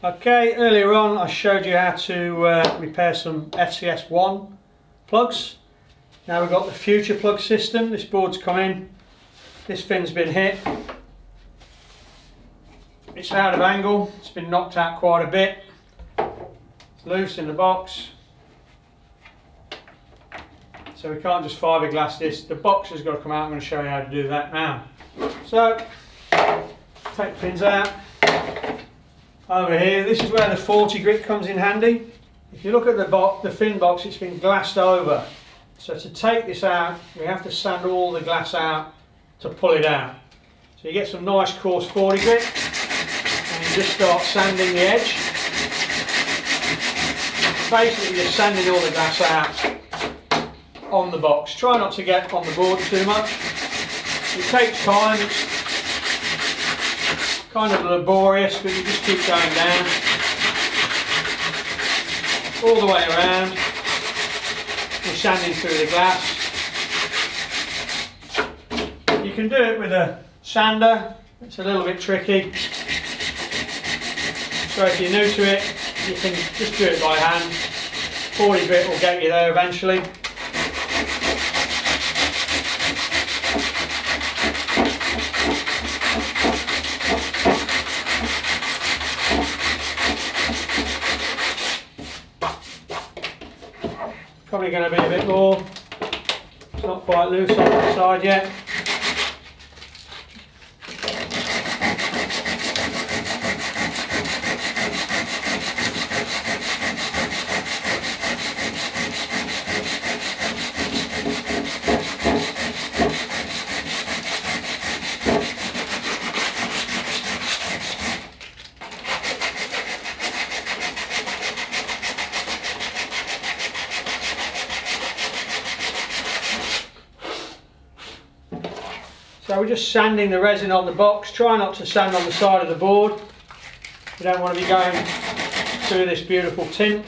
Okay, earlier on I showed you how to repair some FCS1 plugs. Now we've got the future plug system. This board's come in, this fin's been hit, it's out of angle, it's been knocked out quite a bit, it's loose in the box, so we can't just fiberglass this. The box has got to come out. I'm going to show you how to do that now. So, take the fins out. Over here, this is where the 40 grit comes in handy. If you look at the fin box, it's been glassed over. So to take this out, we have to sand all the glass out to pull it out. So you get some nice coarse 40 grit and you just start sanding the edge. Basically you're sanding all the glass out on the box. Try not to get on the board too much. It takes time. It's kind of laborious, but you just keep going down all the way around. You're sanding through the glass. You can do it with a sander. It's a little bit tricky, so if you're new to it you can just do it by hand. 40 grit will get you there eventually. Probably going to be a bit more. It's not quite loose on the side yet. So we're just sanding the resin on the box. Try not to sand on the side of the board. You don't want to be going through this beautiful tint.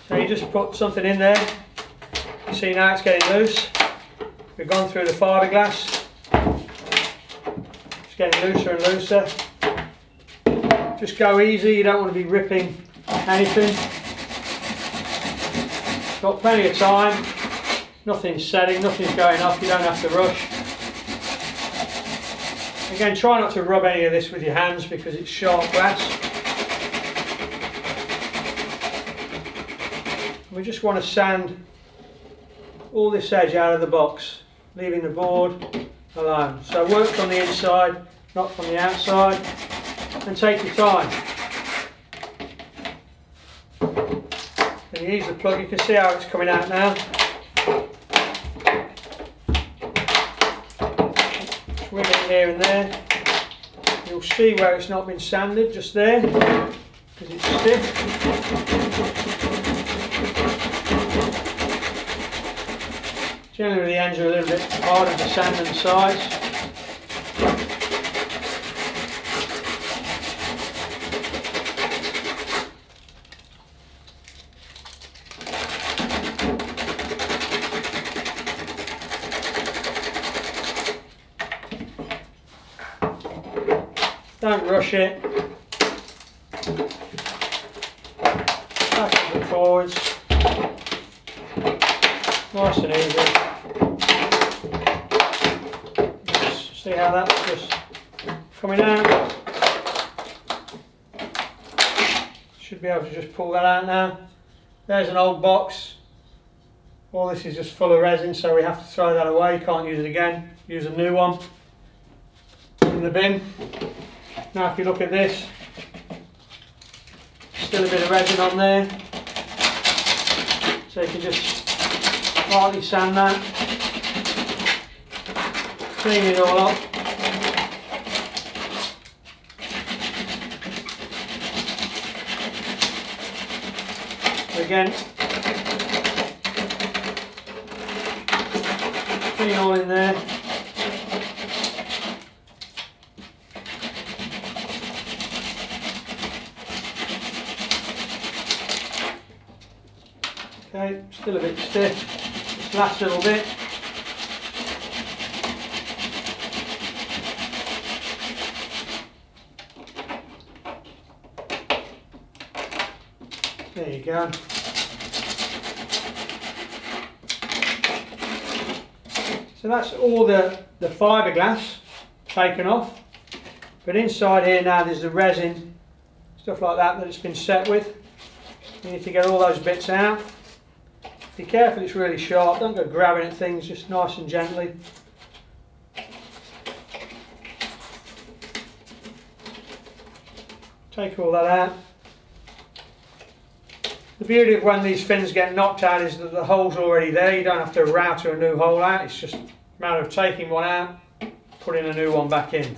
So you just put something in there. You see now it's getting loose. We've gone through the fiberglass. It's getting looser and looser. Just go easy, you don't want to be ripping anything. Got plenty of time, nothing's setting, nothing's going off, you don't have to rush. Again, try not to rub any of this with your hands because it's sharp glass. We just want to sand all this edge out of the box, leaving the board alone. So work from the inside, not from the outside. And take your time. And you use the plug, you can see how it's coming out now. Swing it here and there. You'll see where it's not been sanded, just there, because it's stiff. Generally the ends are a little bit harder to sand than the sides. Don't rush it. Backwards and forwards. Nice and easy. Just see how that's just coming out. Should be able to just pull that out now. There's an old box. All this is just full of resin, so we have to throw that away. Can't use it again. Use a new one in the bin. Now if you look at this, still a bit of resin on there, so you can just lightly sand that, clean it all up. Again, clean all in there. Okay, still a bit stiff. This last little bit. There you go. So that's all the fiberglass taken off. But inside here now there's the resin, stuff like that it's been set with. You need to get all those bits out. Be careful, it's really sharp, don't go grabbing at things, just nice and gently. Take all that out. The beauty of when these fins get knocked out is that the hole's already there, you don't have to router a new hole out, it's just a matter of taking one out, putting a new one back in.